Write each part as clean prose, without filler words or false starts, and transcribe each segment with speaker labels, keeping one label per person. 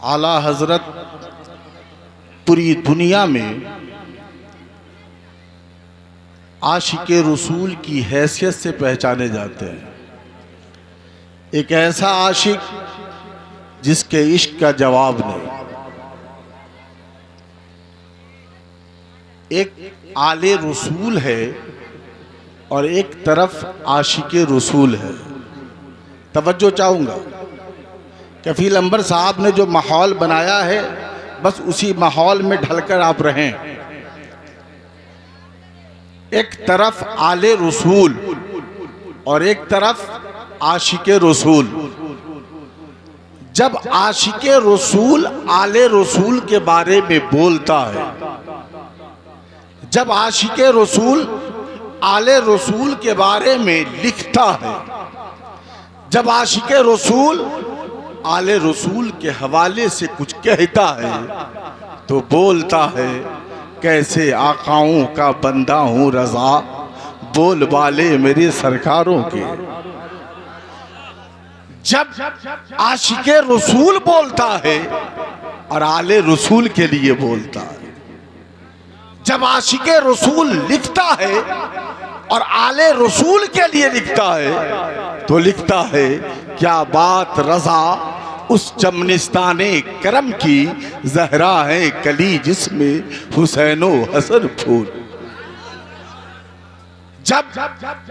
Speaker 1: आला हजरत पूरी दुनिया में आशिक़े रसूल की हैसियत से पहचाने जाते हैं। एक ऐसा आशिक जिसके इश्क का जवाब नहीं। एक आले रसूल है और एक तरफ आशिक़े रसूल है। तवज्जो चाहूँगा, कफील अंबर साहब ने जो माहौल बनाया है बस उसी माहौल में ढलकर आप रहें। एक तरफ आले रसूल और एक तरफ आशिक़े रसूल। जब आशिक़े रसूल आले रसूल के बारे में बोलता है, जब आशिक़े रसूल आले रसूल के बारे में लिखता है, जब आशिक़े रसूल आले रसूल के हवाले से कुछ कहता है तो बोलता है, कैसे आकाओं का बंदा हूँ रज़ा, बोल वाले मेरे सरकारों के। जब आशिक़े रसूल बोलता है और आले रसूल के लिए बोलता है, जब आशिक़े रसूल लिखता है और आले रसूल के लिए लिखता है तो लिखता है, क्या बात रज़ा उस चमनिस्ताने करम की, ज़हरा है कली जिसमें हुसैनो हसन फूल। जब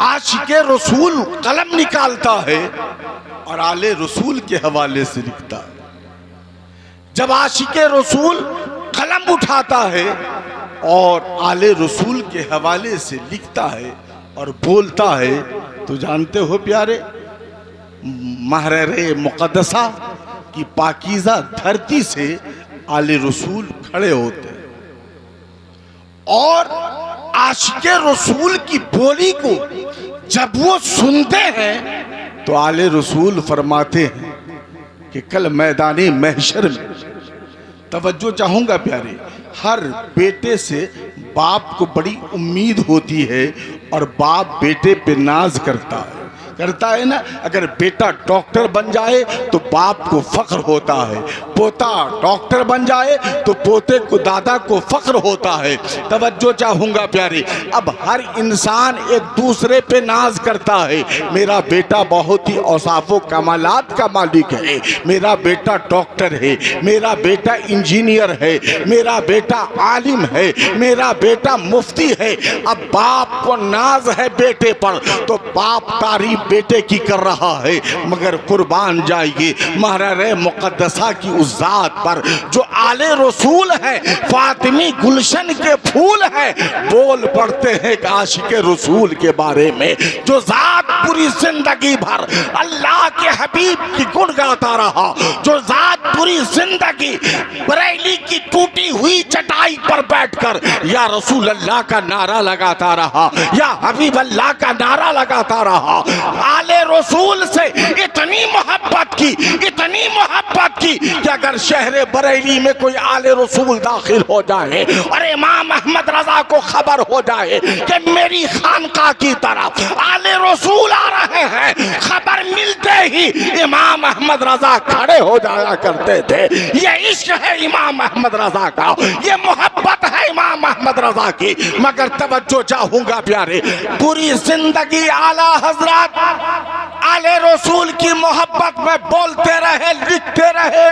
Speaker 1: आशिक़े रसूल कलम निकालता है और आले रसूल के हवाले से लिखता है, जब आशिक़े रसूल कलम उठाता है और आले रसूल के हवाले से लिखता है और बोलता है, तो जानते हो प्यारे, महरे मुक़द्दसा की पाकीज़ा धरती से आले रसूल खड़े होते हैं और आशिक़े रसूल की बोली को जब वो सुनते हैं तो आले रसूल फरमाते हैं कि कल मैदाने महशर में, तवज्जो चाहूँगा प्यारे, हर बेटे से बाप को बड़ी उम्मीद होती है और बाप बेटे पे नाज करता है ना। अगर बेटा डॉक्टर बन जाए तो बाप को फख्र होता है, पोता डॉक्टर बन जाए तो पोते को दादा को फख्र होता है। तवज्जो चाहूँगा प्यारे, अब हर इंसान एक दूसरे पे नाज करता है, मेरा बेटा बहुत ही औसाफ़ो कमालात का मालिक है, मेरा बेटा डॉक्टर है, मेरा बेटा इंजीनियर है, मेरा बेटा आलिम है, मेरा बेटा मुफ्ती है। अब बाप को नाज है बेटे पर तो बाप तारीफ बेटे की कर रहा है, मगर कुर्बान जाएगी महरे मुक़द्दसा की उस ज़ात पर जो आले रसूल है, फातिमी गुलशन के फूल है। बोल पड़ते हैं आशिक़े रसूल के बारे में, जो ज़ात पूरी जिंदगी भर अल्लाह के हबीब की गुण गाता रहा, जो ज़ात पूरी जिंदगी बरेली की टूटी हुई चटाई पर बैठकर या रसूल अल्लाह का नारा लगाता रहा, या हबीब अल्लाह का नारा लगाता रहा। आले रसूल से इतनी मोहब्बत की, इतनी मोहब्बत की कि अगर शहर बरेली में कोई आले रसूल दाखिल हो जाए और इमाम अहमद रजा को खबर हो जाए कि मेरी खानका की तरफ आले रसूल आ रहे हैं, खबर मिलते ही इमाम अहमद रजा खड़े हो जाया करते थे। ये इश्क है इमाम अहमद रजा का, ये मोहब्बत है इमाम अहमद रजा की। मगर तवज्जो चाहूँगा प्यारे, पूरी जिंदगी आला हजरत आले रसूल की मोहब्बत में बोलते रहे, लिखते रहे,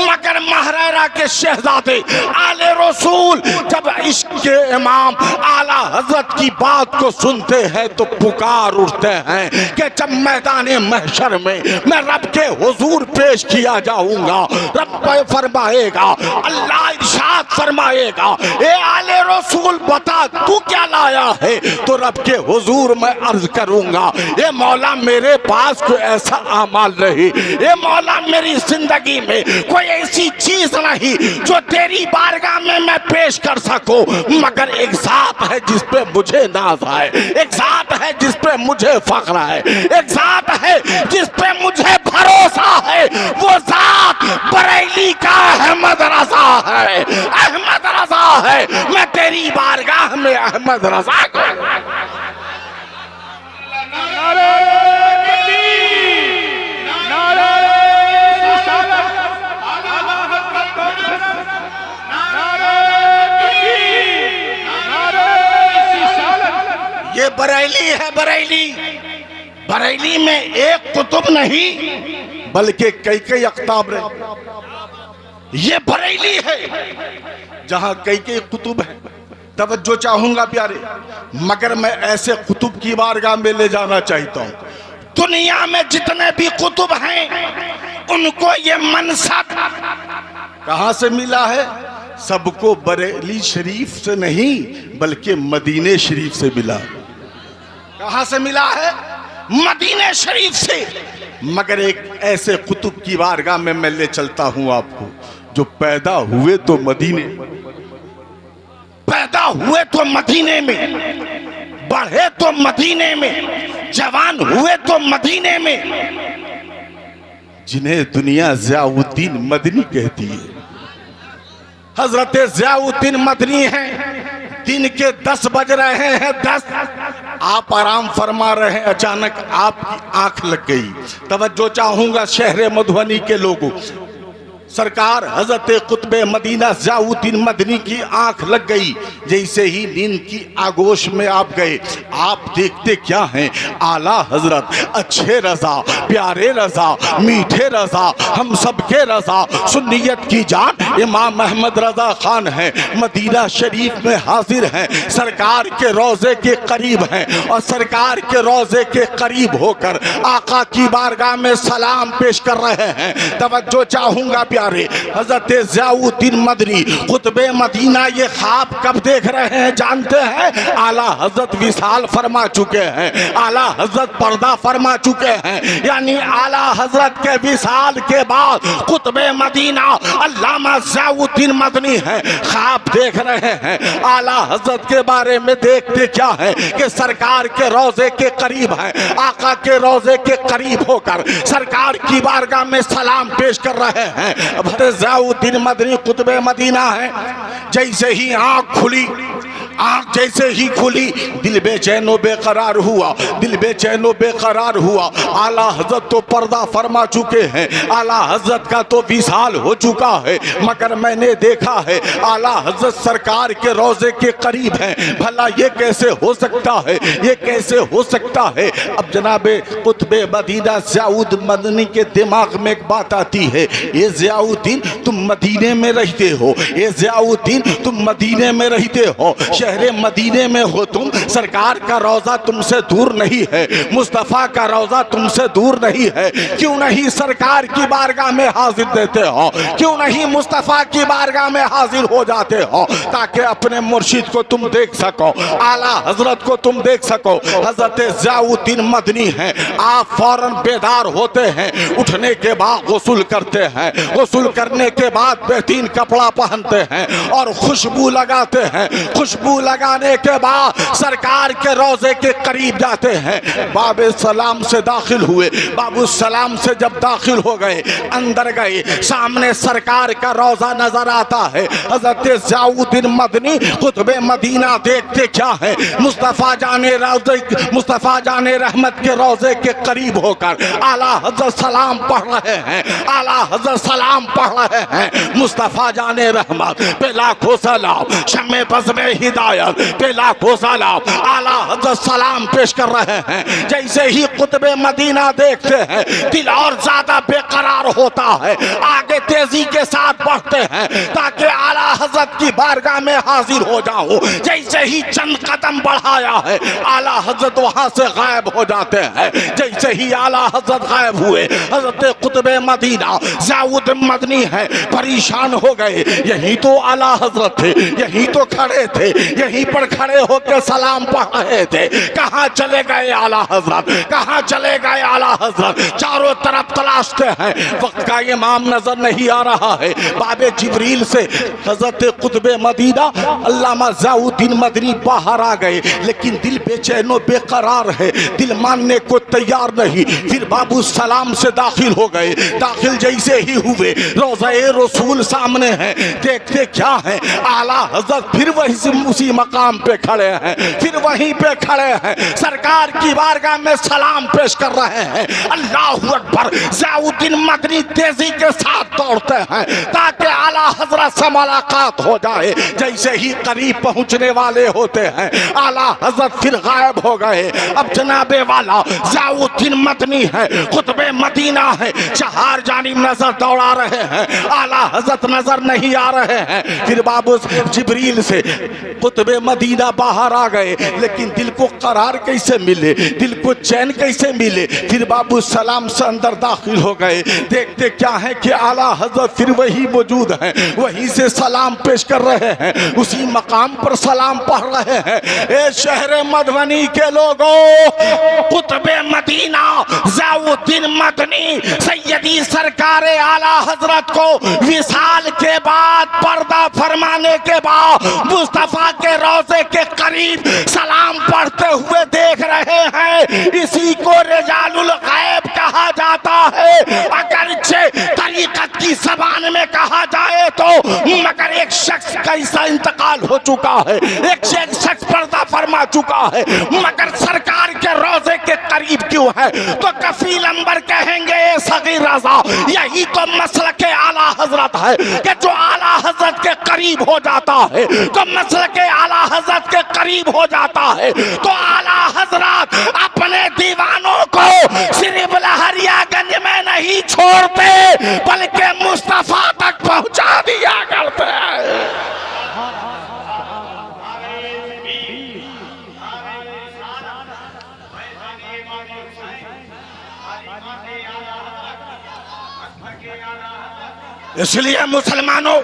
Speaker 1: मगर महरेरा के शहजादे आले रसूल जब इश्क के इमाम आला हजरत की बात को सुनते हैं तो पुकार उठते हैं कि जब मैदाने महशर में मैं रब के हुजूर पेश किया जाऊंगा, रब फरमाएगा, अल्लाह इरशाद फरमाएगा, ए आले रसूल बता तू क्या लाया है, तो रब के हुजूर मैं अर्ज करूंगा, ए मौला मेरे पास कोई ऐसा अमाल नहीं, ए मौला मेरी जिंदगी में कोई ऐसी चीज नहीं जो तेरी बारगाह में मैं पेश कर सकूं, मगर एक ज़ात है जिस पे मुझे नाज है, एक ज़ात है जिस पे मुझे फख्र है, एक ज़ात है जिस पे मुझे भरोसा है, वो ज़ात बरेली का अहमद रजा है, अहमद रजा है। मैं तेरी बारगाह में अहमद रजा को नारे बरेली है, बरेली। बरेली में एक कुतुब नहीं बल्कि कई कई अख्ताब रहे। ये बरेली है जहां कई कई कुतुब है। तवज्जो चाहूंगा प्यारे, मगर मैं ऐसे कुतुब की बारगाह में ले जाना चाहता हूं। दुनिया में जितने भी कुतुब हैं उनको ये मनसब कहां से मिला है? सबको बरेली शरीफ से नहीं बल्कि मदीने शरीफ से मिला। कहां से मिला है? मदीने शरीफ से। मगर एक ऐसे कुतुब की बारगाह में मैं ले चलता हूं आपको, जो पैदा हुए तो मदीने, पैदा हुए तो मदीने में, बढ़े तो मदीने में, जवान हुए तो मदीने में, जिन्हें दुनिया ज़ियाउद्दीन मदनी कहती है। हजरत ज़ियाउद्दीन मदनी हैं। दिन के 10 बज रहे हैं, 10। आप आराम फरमा रहे हैं, अचानक आपकी आंख लग गई। तवज्जो चाहूंगा शहर मधुबनी के लोगों, सरकार हजरत कुतुब मदीना ज़ियाउद्दीन मदनी की आंख लग गई। जैसे ही नींद की आगोश में आप गए, आप देखते क्या हैं? आला हजरत, अच्छे रजा, प्यारे रजा, मीठे रजा, हम सबके रजा, सुन्नियत की जान इमाम अहमद रजा खान हैं, मदीना शरीफ में हाजिर हैं, सरकार के रोजे के करीब हैं और सरकार के रोजे के करीब होकर आका की बारगाह में सलाम पेश कर रहे हैं। तवज्जो चाहूंगा प्यारे, हजरत ज़ियाउद्दीन मदनी कुतुब मदीना ये ख्वाब कब देख रहे हैं जानते हैं? आला हजरत विसाल फरमा चुके हैं, आला हजरत पर्दा फरमा चुके हैं। यानी आला हजरत के विसाल के बाद कुतुब मदीना अल्लामा ज़ियाउद्दीन मदनी है, ख्वाब देख रहे हैं। आला हजरत के बारे में देखते क्या है कि सरकार के रोजे के करीब है, आका के रोजे के करीब होकर सरकार की बारगाह में सलाम पेश कर रहे हैं। ज़ियाउद्दीन मदनी कुतुब मदीना है। जैसे ही आंख खुली, आंख जैसे ही खुली, दिल बेचैनो बेकरार हुआ, दिल बेचैनो बेकरार हुआ। आला हजरत तो पर्दा फरमा चुके हैं, आला हजरत का तो विसाल हो चुका है, मगर मैंने देखा है आला हजरत सरकार के रोजे के करीब हैं। भला ये कैसे हो सकता है? ये कैसे हो सकता है? अब जनाबे कुतुब मदीना ज़ियाउद्दीन मदनी के दिमाग में एक बात आती है, ये ज़ियाउद्दीन तुम मदीने में रहते हो, ये ज़ियाउद्दीन तुम मदीने में रहते हो, शहरे मदीने में हो तुम, सरकार का रोजा तुमसे दूर नहीं है, मुस्तफ़ा का रोजा तुमसे दूर नहीं है। क्यों नहीं सरकार की बारगाह में हाजिर देते हो? क्यों नहीं मुस्तफ़ा की बारगाह में हाजिर हो जाते हो, ताकि अपने मुर्शिद को तुम देख सको, आला हजरत को तुम देख सको। हजरत ज़ियाउद्दीन मदनी हैं, आप फौरन बेदार होते हैं, उठने के बाद गुस्ल करते हैं, गुस्ल करने के बाद बेहतरीन कपड़ा पहनते हैं और खुशबू लगाते हैं। खुशबू लगाने के बाद सरकार के रोजे के करीब जाते हैं। बाबे सलाम से दाखिल हुए, बाबू सलाम से जब दाखिल हो गए, अंदर गए, सामने सरकार का रोजा नजर आता है। हजरत ज़ियाउद्दीन मदनी कुतुब मदीना देखते क्या है? मुस्तफ़ा जाने रोजे, मुस्तफ़ा जाने रहमत के रोजे के करीब होकर आला हजरत सलाम पढ़ रहे हैं, आला हजरत सलाम पढ़ रहे हैं। मुस्तफ़ा जाने रहमत पे लाखों सलाम, शम्मे बज़्म हिदायत पे लाखों सलाम, आला हजरत सलाम पेश कर रहे हैं। जैसे ही कुतुब मदीना देखते हैं, दिल और ज्यादा बेकरार होता है, आगे तेजी के साथ बढ़ते हैं ताकि आला हजरत की बारगाह में हाजिर हो जाओ। जैसे ही चंद कदम बढ़ाया है, आला हजरत वहां से गायब हो जाते हैं। जैसे ही आला हजरत गायब हुए, हजरत कुतुब मदीना ज़ियाउद्दीन मदनी है, परेशान हो गए। यही तो आला हजरत थे, यही तो खड़े थे, यहीं पर खड़े होकर सलाम पढ़ रहे थे। कहाँ चले गए आला हजरत? कहाँ चले गए आला हजरत? चारों तरफ तलाशते हैं, वक्त का इमाम नजर नहीं आ रहा है। बाबे जिब्रील से हजरत कुतुब मदीना अल्लामा ज़ियाउद्दीन मदनी बाहर आ गए, लेकिन दिल बेचैनो बेकरार है, दिल मानने को तैयार नहीं। फिर बाबू सलाम से दाखिल हो गए। दाखिल जैसे ही हुए, रोज़े रसूल सामने है, देखते क्या है? आला हजरत फिर वही उसी मकाम पे खड़े हैं, फिर वहीं पे खड़े हैं, सरकार की बारगाह में सलाम पेश कर रहे हैं। अल्लाहू अकबर। ज़ियाउद्दीन मदनी तेजी के साथ दौड़ते हैं ताकि आला हजरत से मुलाकात हो जाए। जैसे ही करीब पहुंचने वाले होते हैं आला हजरत फिर गायब हो गए। अब जनाबे वाला ज़ियाउद्दीन मदनी है, कुतुबे मदीना है, चार जानिब नजर दौड़ा रहे हैं, आला हजरत नजर नहीं आ रहे हैं। फिर बाबू जिब्रील से कुतुबे मदीना बाहर आ गए, लेकिन दिल को करार कैसे मिले, दिल को चैन कैसे मिले। फिर बाबू सलाम से अंदर दाखिल हो गए। देखते क्या है कि आला हजरत फिर वही मौजूद हैं, वहीं से सलाम पेश कर रहे हैं, उसी मकाम पर सलाम पढ़ रहे हैं। ए शहर मधुबनी के लोगों, कुतुबे मदीना ज़ियाउद्दीन मदनी सैयदी सरकारे आला हजरत को विसाल के बाद, पर्दा फरमाने के बाद मुस्तफा के रोजे के करीब सलाम पढ़ते हुए देख रहे हैं। इसी को रिजालुल गैब कहा जाता है। अगरचे तरीकत की ज़बान में कहा जाए तो, मगर एक शख्स का ऐसा इंतकाल हो चुका है, एक शख्स पर्दा फरमा चुका है, मगर सरकार के रोजे के करीब क्यों है? तो कफील अंबर कहेंगे सगीर रज़ा, यही तो मसलक आला हजरत है कि जो आला हजरत के करीब हो जाता है, तो मसलक आला हजरत के करीब हो जाता है, तो आला हजरत अपने दीवानों को सिर्फ लहरियागंज में नहीं छोड़ते, बल्कि मुस्तफा तक पहुंचा दिया करते हैं। इसलिए मुसलमानों,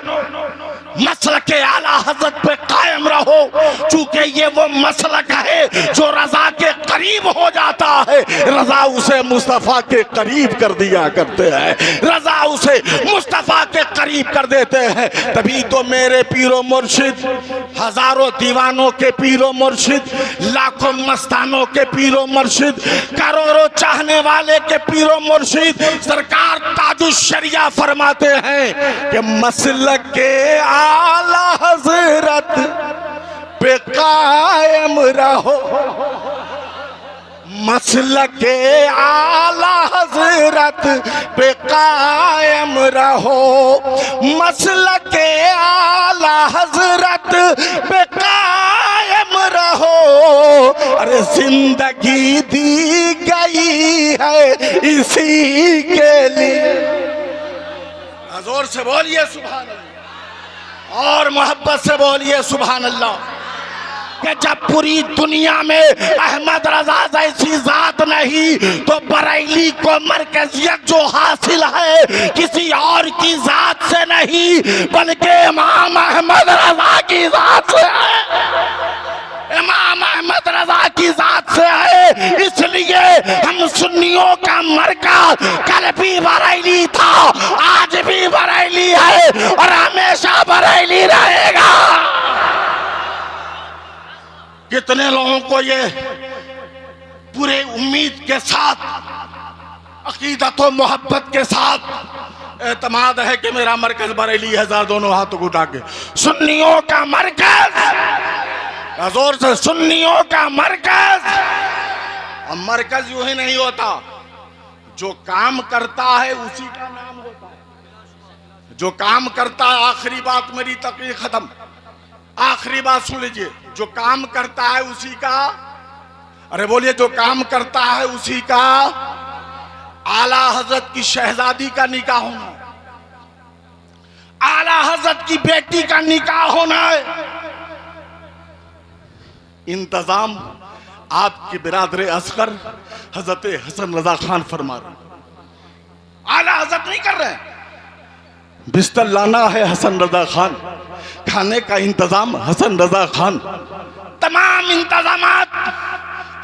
Speaker 1: मसलक आला हजरत पे कायम रहो, चूंकि ये वो मसलक है जो रजा के करीब हो जाता है। रजा उसे मुस्तफा के करीब कर दिया करते हैं, रजा उसे मुस्तफा के करीब कर देते हैं। तभी तो मेरे पीरो मुर्शिद, हजारों दीवानों के पीरो मुर्शिद, लाखों मस्तानों के पीरो मुर्शिद, करोड़ों चाहने वाले के पीरो मुर्शिद सरकार ताजुश शरिया फरमाते हैं कि मसलक के आला हजरत पे कायम रहो, मसलक के आला हजरत पे कायम रहो, मसलक के आला हजरत पे कायम रहो। अरे जिंदगी दी गई है इसी के लिए। जोर से बोलिए सुभान अल्लाह, और मोहब्बत से बोलिए सुभान अल्लाह। कि जब पूरी दुनिया में अहमद रजा जैसी जात नहीं, तो बरेली को मरकजियत जो हासिल है किसी और की जात से नहीं, बल्कि इमाम अहमद रजा की जात से है, इमाम अहमद रजा की जात से है। इसलिए हम सुन्नियों का मरकज कल भी बरेली था, आज भी बरेली है और हमेशा बरेली रहेगा। कितने लोगों को ये पूरे उम्मीद के साथ, अकीदत और मोहब्बत के साथ एतमाद है कि मेरा मरकज बरेली है। दोनों हाथों को उठा के, सुन्नियों का मरकज, जोर से, सुन्नियों का मरकज। और मरकज यूं ही नहीं होता, जो काम करता है उसी का नाम होता है। जो काम करता है, आखिरी बात मेरी तकरीर खत्म, आखिरी बात सुन लीजिए, जो काम करता है उसी का, अरे बोलिए, जो काम करता है उसी का आला हजरत की शहजादी का निकाह होना, आला हजरत की बेटी का निकाह होना है। इंतजाम आपके बिरादर असगर हजरत हसन रजा खान फरमा रहे, आला हजरत नहीं कर रहे। बिस्तर लाना है हसन रजा खान, खाने का इंतजाम हसन रजा खान, तमाम इंतजामात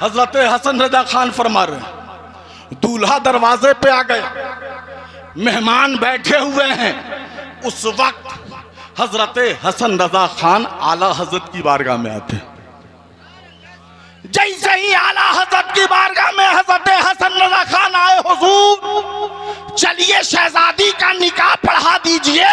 Speaker 1: हजरत हसन रजा खान फरमा रहे। दूल्हा दरवाजे पे आ गया, मेहमान बैठे हुए हैं। उस वक्त हजरत हसन रजा खान आला हजरत की बारगाह में आते। जैसे ही आला हजरत की बारगाह में हजरत हसन रजा खान आए, हुजूर चलिए शहजादी का निकाह पढ़ा दीजिए।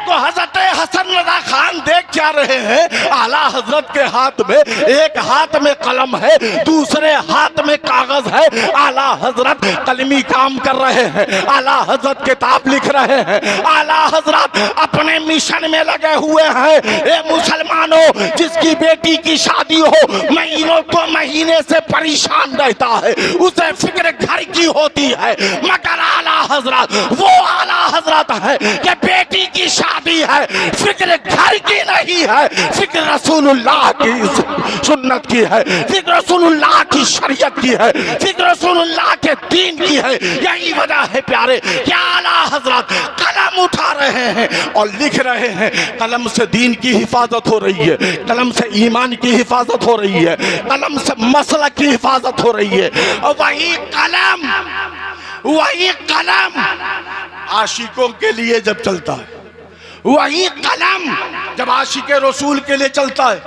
Speaker 1: तो हजरत हसन रजा खान देख क्या रहे हैं, आला हजरत के हाथ में, एक हाथ में कलम है, दूसरे हाथ में कागज है। आला हजरत कलमी काम कर रहे हैं, आला हजरत किताब लिख रहे हैं, आला हजरत अपने मिशन में लगे हुए हैं। ए मुसलमानों, जिसकी बेटी की शादी हो महीनों तो महीने से परेशान रहता है, उसे फिक्र घर की होती है, मगर आला हजरत वो आला हजरत है कि बेटी की शादी है, फिक्र घर की नहीं है, फिक्र रसूलुल्लाह की सुन्नत की है, फिक्र रसूलुल्लाह की शरीयत की है, फिक्र रसूलुल्लाह के दीन की है। यही वजह है प्यारे कि आला हजरत कलम उठा रहे हैं और लिख रहे हैं। कलम से दीन की हिफाजत हो रही है, कलम से ईमान की हिफाजत हो रही है, कलम से मसलक की हिफाजत हो रही है। और वही कलम आशिकों के लिए जब चलता है, वही कलम जब आशिके रसूल के लिए चलता है,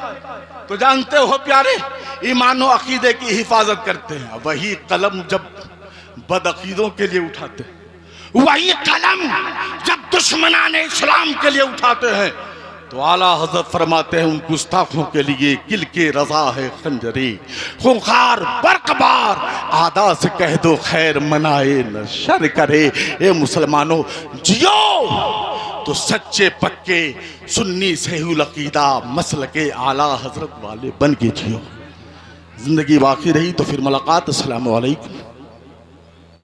Speaker 1: तो जानते हो प्यारे, ईमान और अकीदे की हिफाजत करते हैं। वही कलम जब बदअकीदों के लिए उठाते हैं, वही कलम जब दुश्मनाने इस्लाम के लिए उठाते हैं, तो आला हजरत फरमाते हैं उन गुस्ताखों के लिए किल के रजा है खंजरे, खुंखार बरकबार आदा से कह दो खैर मनाए न शर करे। ए मुसलमानों, जियो तो सच्चे पक्के सुन्नी सहीउल अकीदा मसल के आला हजरत वाले बन के जियो। जिंदगी बाकी रही तो फिर मुलाकात। अस्सलामु अलैकुम।